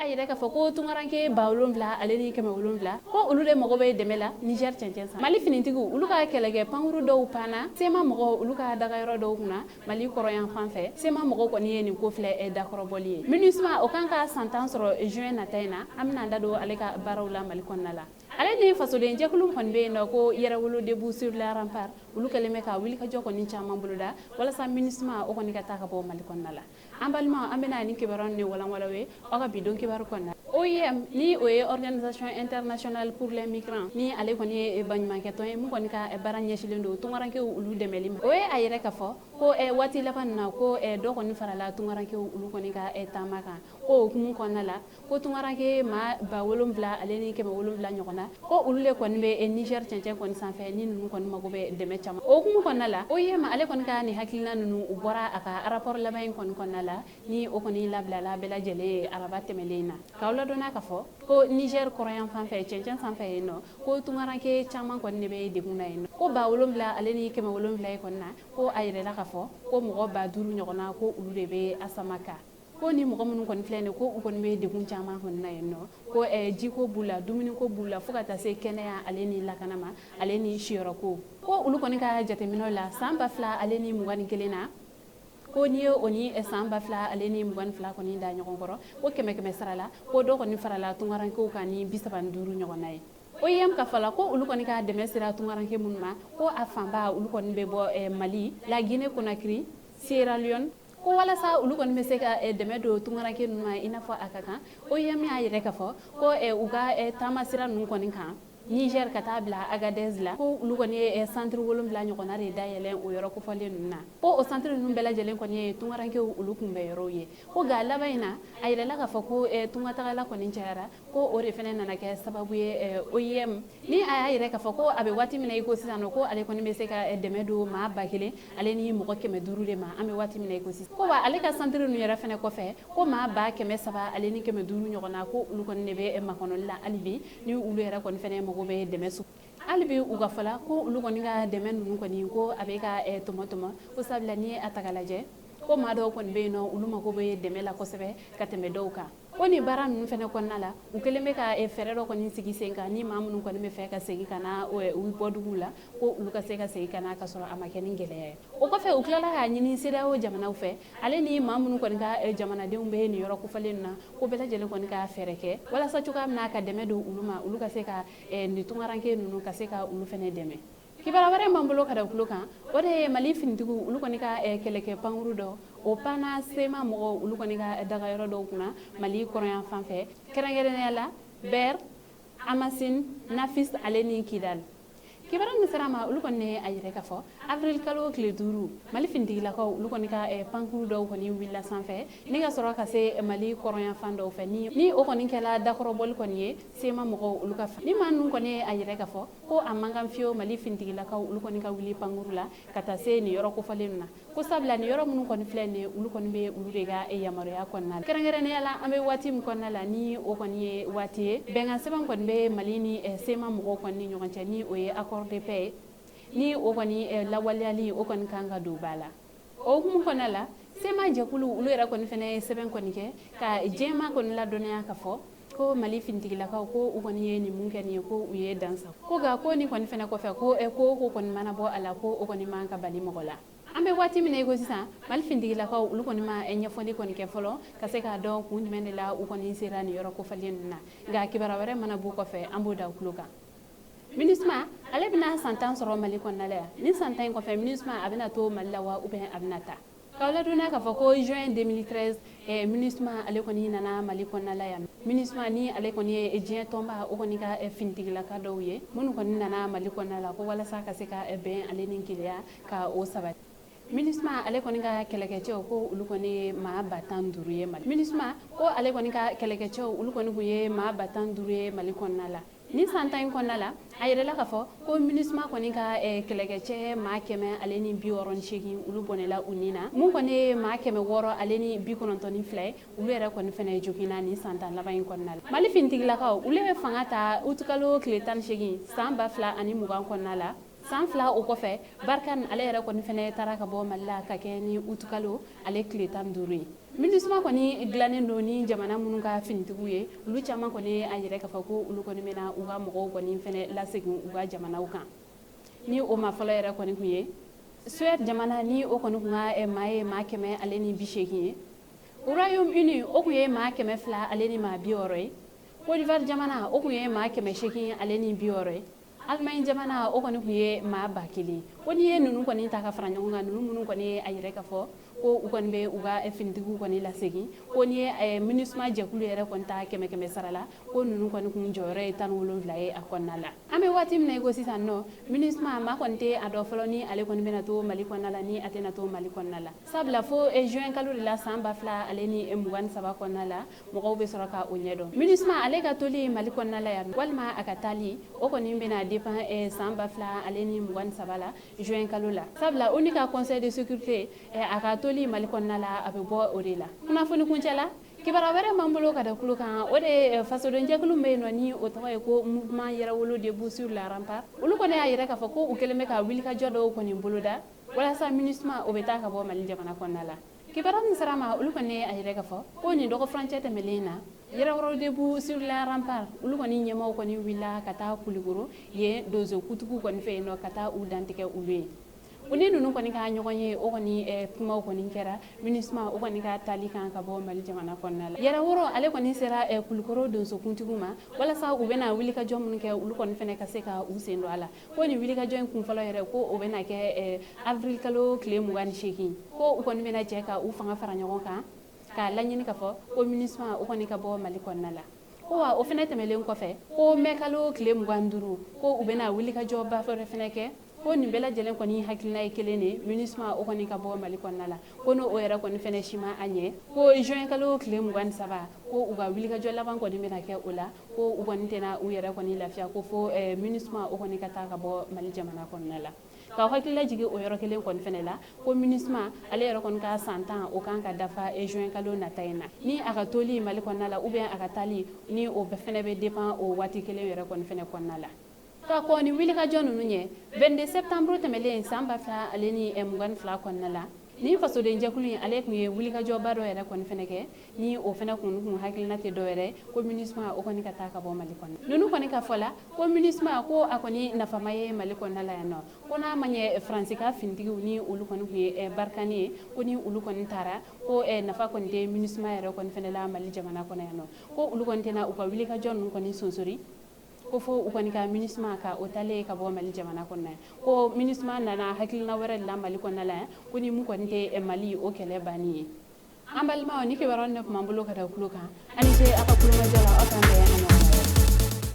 yɛrɛ k'a fɔ ko tungaranke 7,000 ale ni 700 ko olu de mago bɛ dɛmɛ la Niger cɛncɛn san. Mali finitigiw olu ka kɛlɛkɛ pankuru dɔw panna sema mɔgɔw olu ka dagayɔrɔ dɔw kunna Mali kɔrɔyan fan fɛ sema mɔgɔw kɔni ye nin ko filɛ dakɔrɔbɔli ye. MINUSMA o kan ka san 10 sɔrɔ juin nata in na an bɛna da don ale ka baaraw la Mali kɔnɔna la. Ale ni fasoden jɛkulu kɔni bɛ yen nɔ ko Yɛrɛwolo debout sur les remparts olu kɛlen bɛ ka wulikajɔ kɔni caman boloda walasa MINUSMA o kɔni ka taa ka bɔ Mali kɔnɔna la. An balima an bɛna ni kibaruya ni walanwalaw ye aw ka bidon kibaru kɔnɔna. OIM ni o ye Organisation Internationale pour les Migrants ni ale kɔni ye baɲumankɛtɔn ye mun kɔni ka baara ɲɛsilen don tungarankew olu dɛmɛli ma. O ye a yɛrɛ k'a fɔ ko waati laban na ko dɔ kɔni farala tungarankew olu kɔni ka taama kan ko hukumu kɔnɔna la ko tungaranke maa 7,000 ale ni 700 ɲɔgɔn na ko olu de kɔni bɛ Niger cɛncɛn kɔni sanfɛ ni ninnu kɔni mago bɛ dɛmɛ caman. O hukumu kɔnɔna la OIM ale kɔni ka nin hakilina ninnu u bɔra a ka rapport laban in kɔni kɔnɔna la ni o kɔni labilala bɛɛ lajɛlen ye araba tɛmɛlen na. K'aw ladɔnniya k'a fɔ ko Niger kɔrɔyan fan fɛ cɛncɛn sanfɛ yen nɔ ko tungaranke caman kɔni de bɛ degun na yen nɔ ko 7,000 ale ni 700 ye kɔni na ko a yɛrɛla k'a fɔ ko mɔgɔ 5,000 ɲɔgɔn na ko olu de bɛ asama kan. Ko ni mɔgɔ minnu kɔni filɛ nin ko u kɔni bɛ degun caman kɔni na yen nɔ ko jiko b'u la dumuniko b'u la fo ka taa se kɛnɛya ale ni lakana ma ale ni siyɔrɔko ko olu kɔni ka jateminɛw la san 2000 ale ni 21 na ko ni ye o ni san 2000 ale ni 22 kɔni da ɲɔgɔn kɔrɔ ko 100 sara la ko dɔ kɔni farala tungarankew kan ni 35 ɲɔgɔn na ye. OIM ka fala ko olu kɔni ka dɛmɛ sira tungaranke minnu ma ko a fanba olu kɔni bɛ bɔ Mali, la Guinée Conakry, Sierra Leone ko walasa olu kɔni bɛ se ka dɛmɛ don tungaranke ninnu ma i n'a fɔ a ka kan OIM y'a yɛrɛ k'a fɔ ko u ka taama sira ninnu kɔni kan Niger ka taa bila Agadez la ko olu kɔni ye centre 7 ɲɔgɔnna de dayɛlɛn o yɔrɔ kofɔlen ninnu na ko o centre ninnu bɛɛ lajɛlen kɔni ye tungarankew olu kunbɛn yɔrɔw ye ko nka laban in na a yɛrɛla k'a fɔ ko tungatagala kɔni cayara ko o de fana nana kɛ sababu ye OIM ni a y'a yɛrɛ k'a fɔ ko a bɛ waati min na i ko sisan nɔ ko ale kɔni bɛ se ka dɛmɛ don maa 1000 ale ni mɔgɔ 500 de ma an bɛ waati min na i ko sisan ko wa ale ka centre ninnu yɛrɛ fana kɔfɛ ko maa 300 ale ni 500 ɲɔgɔnna ko olu kɔni de bɛ makɔnɔli la hali bi ni olu yɛrɛ kɔni fana mago bɛ dɛmɛ su hali bi u ka fɔla ko olu kɔni ka dɛmɛ ninnu kɔni ko a bɛ ka tɔmɔ ko sabula ni a ta ka lajɛ ko maa dɔw kɔni bɛ yen nɔ olu mago bɛ dɛmɛ la kosɛbɛ ka tɛmɛ dɔw kan ko ni baara ninnu fana kɔnɔna la u kɛlen bɛ ka fɛɛrɛ dɔ kɔni sigi sen kan ni maa minnu kɔni bɛ fɛ ka segin ka na u bɔduguw la ko olu ka se ka segin ka na ka sɔrɔ a ma kɛ ni gɛlɛya ye o kɔfɛ u tilala k'a ɲini CEDEAO jamanaw fɛ ale ni maa minnu kɔni ka jamanadenw bɛ nin yɔrɔ kofɔlen na ko bɛɛ lajɛlen kɔni ka fɛɛrɛ kɛ walasa cogoya min na ka dɛmɛ don olu ma olu ka se ka nin tungaranke ninnu ka se ka olu fana dɛmɛ. Kibaruya wɛrɛ m'an bolo ka da tulo kan o de ye Mali finitigiw olu kɔni ka kɛlɛkɛ pankuru dɔ o panna sema mɔgɔw olu kɔni ka dagayɔrɔ dɔw kunna Mali kɔrɔyan fan fɛ kɛrɛnkɛrɛnnenya la Ber, Amasin, Nafis ale ni Kidal. Kibaruya min sera ma olu kɔni a yɛrɛ k'a fɔ avril kalo tile 5 Mali finitigilakaw olu kɔni ka pankuru dɔw kɔni wulila sanfɛ ni ka sɔrɔ ka se Mali kɔrɔyan fan dɔw fɛ ni o kɔni kɛla dakɔrɔbɔli kɔni ye sema mɔgɔw olu ka ni maa ninnu kɔni a yɛrɛ k'a fɔ ko a man kan fiyewu Mali finitigilakaw olu kɔni ka wuli pankuru la ka taa se nin yɔrɔ kofɔlen na ko sabula nin yɔrɔ minnu kɔni filɛ nin ye olu kɔni bɛ olu de ka yamaruya kɔnɔna la kɛrɛnkɛrɛnnenya la an bɛ waati min kɔnɔna la ni o kɔni ye waati ye bɛnkan sɛbɛn kɔni bɛ Mali ni sema mɔgɔw kɔni ni ɲɔgɔn cɛ ni o ye accord de paix ni o kɔni lawaleyali o kɔni kan ka don ba la o hukumu kɔnɔna la sema jɛkulu olu yɛrɛ kɔni fana ye sɛbɛn kɔni kɛ ka jɛma kɔni ladɔnniya ka fɔ ko Mali finitigilakaw ko u kɔni ye nin mun kɛ nin ye ko u ye dansa ko nka ko nin kɔni fana kɔfɛ ko kɔni mana bɔ a la ko o kɔni man ka bali mɔgɔ la an bɛ waati min na i ko sisan Mali finitigilakaw olu kɔni ma ɲɛfɔli kɔni kɛ fɔlɔ ka se k'a dɔn kun jumɛn de la u kɔni sera nin yɔrɔ kofɔlen ninnu na nka kibaruya wɛrɛ mana b'u kɔfɛ an b'o da u tulo kan. MINUSMA ale bɛna san 10 sɔrɔ Mali kɔnɔna la yan ni san 10 in kɔfɛ MINUSMA a bɛna to Mali la wa ou bien a bɛna taa k'aw ladɔnniya k'a fɔ ko juin 2013 MINUSMA ale kɔni nana Mali kɔnɔna la yan MINUSMA ni ale kɔni ye diɲɛ tɔnba o kɔni ka finitigilaka dɔw ye minnu kɔni nana Mali kɔnɔna la ko walasa ka se ka bɛn ale ni keleya ka o sabati MINUSMA ale kɔni ka kɛlɛkɛcɛw ko olu kɔni ye maa 15,000 ye Mali MINUSMA ko ale kɔni ka kɛlɛkɛcɛw olu kɔni kun ye maa 15,000 ye Mali kɔnɔna la ni san 10 in kɔnɔna la a yɛrɛla k'a fɔ ko MINUSMA kɔni ka kɛlɛkɛcɛ maa 100 ale ni 68 olu bɔnɛla u ni na mun kɔni ye maa 600 ale ni 92 ye olu yɛrɛ kɔni fana joginna ni san 10 laban in kɔnɔna la Mali finitigilakaw olu bɛ fanga ta utikalo tile 18 san 2020 kɔnɔna la san fila o kɔfɛ Barkan ale yɛrɛ kɔni fɛnɛ taara ka bɔ Mali la ka kɛ ni utukalo ale tile 15 ye MINUSMA kɔni dilannen don ni jamana minnu ka finitigiw ye olu caman kɔni a yɛrɛ ka fɔ ko olu kɔni bɛna u ka mɔgɔw kɔni fɛnɛ lasegin u ka jamanaw kan ni o ma fɔlɔ yɛrɛ kɔni kun ye Suède jamana ni o kɔni kun ka maa 100 ale ni 80 ye Royaume-Uni o kun ye maa 200 ale ni maa 60 ye Côte d'Ivoire jamana o kun ye maa 800 ale ni 60 ye Allemagne jamana o kɔni kun ye maa 1000 ko ni ye ninnu kɔni ta ka fara ɲɔgɔn kan ninnu minnu kɔni a yɛrɛ ka fɔ ko u kɔni bɛ u ka finitigiw kɔni lasegin ko ni ye MINUSMA jɛkulu yɛrɛ kɔni ta 100 sara la ko ninnu kɔni kun jɔyɔrɔ ye 17 ye a kɔnɔna la an bɛ waati min na i ko sisan nɔ MINUSMA maa kɔni tɛ a dɔ fɔlɔ ni ale kɔni bɛna to Mali kɔnɔna la ni a tɛna to Mali kɔnɔna la sabula fo juin kalo de la san 2000 ale ni 23 kɔnɔna la mɔgɔw bɛ sɔrɔ ka o ɲɛdɔn MINUSMA ale ka toli Mali kɔnɔna la yan walima a ka taali o kɔni bɛna dépend san 2000 ale ni 23 la juin kalo la sabula o ni ka conseil de sécurité a ka toli Mali kɔnɔna la a bɛ bɔ o de la kunnafoni kuncɛ la kibara wɛrɛ m'an bolo ka da kulo kan o de fasoden jɛkulu bɛ yen nɔ ni o tɔgɔ ye ko mouvement Yɛrɛwolo debout sur la rempart olu kɔni y'a yɛrɛ k'a fɔ ko u kɛlen bɛ ka wulikajɔ dɔw kɔni boloda walasa MINUSMA o bɛ taa ka bɔ Mali jamana kɔnɔna la kibara min sera ma olu kɔni a yɛrɛ k'a fɔ ko nin dɔgɔ furancɛ tɛmɛlen na Yɛrɛwolo debout sur la rempart olu kɔni ɲɛmaaw kɔni wulila ka taa Kulikoro yen donso kutugu kɔni fɛ yen nɔ ka taa u dantigɛ olu ye o ni ninnu kɔni ka ɲɔgɔn ye o kɔni kumaw kɔni kɛra MINUSMA o kɔni ka tali kan ka bɔ Mali jamana kɔnɔna la Yɛrɛwolo ale kɔni sera Kulikoro donso kuntigiw ma walasa u bɛna wulikajɔ minnu kɛ olu kɔni fɛnɛ ka se ka u sen don a la ko nin wulikajɔ in kun fɔlɔ yɛrɛ ko o bɛna kɛ avril kalo tile 28 ko u kɔni bɛna jɛ ka u fanga fara ɲɔgɔn kan ka laɲini ka fɔ ko MINUSMA o kɔni ka bɔ Mali kɔnɔna la ko wa o fɛnɛ tɛmɛlen kɔfɛ ko mai kalo tile 25 ko u bɛna wulikajɔ ba fɛnɛ kɛ ko nin bɛɛ lajɛlen kɔni hakilina ye kelen de MINUSMA o kɔni ka bɔ Mali kɔnɔna la ko n'o yɛrɛ kɔni fɛnɛ sima a ɲɛ ko juin kalo tile 23 ko u ka wulikajɔ laban kɔni bɛna kɛ o la ko u kɔni tɛna u yɛrɛ kɔni lafiya ko fo MINUSMA o kɔni ka taa ka bɔ Mali jamana kɔnɔna la ka hakilila jigin o yɔrɔ kelen kɔni fɛnɛ la ko MINUSMA ale yɛrɛ kɔni ka san 10 o kan ka dafa juin kalo nata in na ni a ka toli Mali kɔnɔna la ou bien a ka tali ni o bɛɛ fɛnɛ bɛ dépend o waati kelen yɛrɛ kɔni fɛnɛ kɔnɔna la ka kɔ ni wulikajɔ ninnu ɲɛ 22 septembre tɛmɛlen san 2000 ale ni 22 kɔnɔna la ni fasoden jɛkulu in ale kun ye wulikajɔba dɔ yɛrɛ kɔni fɛnɛ kɛ ni o fɛnɛ kun hakilina tɛ dɔ yɛrɛ ko MINUSMA o kɔni ka taa ka bɔ Mali kɔnɔ ninnu kɔni ka fɔ la ko MINUSMA ko a kɔni nafama ye Mali kɔnɔna la yan nɔ ko n'a ma ɲɛ Faransi ka finitigiw ni olu kɔni kun ye Barkan ye ko ni olu kɔni taara ko nafa kɔni tɛ MINUSMA yɛrɛ kɔni fɛnɛ la Mali jamana kɔnɔ yan nɔ ko olu kɔni tɛna u ka wulikajɔ ninnu kɔni sonsori ko fo u kɔni ka MINUSMA ka o talen ka bɔ Mali jamana kɔnɔ ko MINUSMA nana hakilina wɛrɛ la Mali kɔnɔna la ko ni mun kɔni tɛ Mali o kɛlɛ banni ye an balimaw ni kibaruya ne kuma bolo ka da kulo kan ani ce aka kulumajala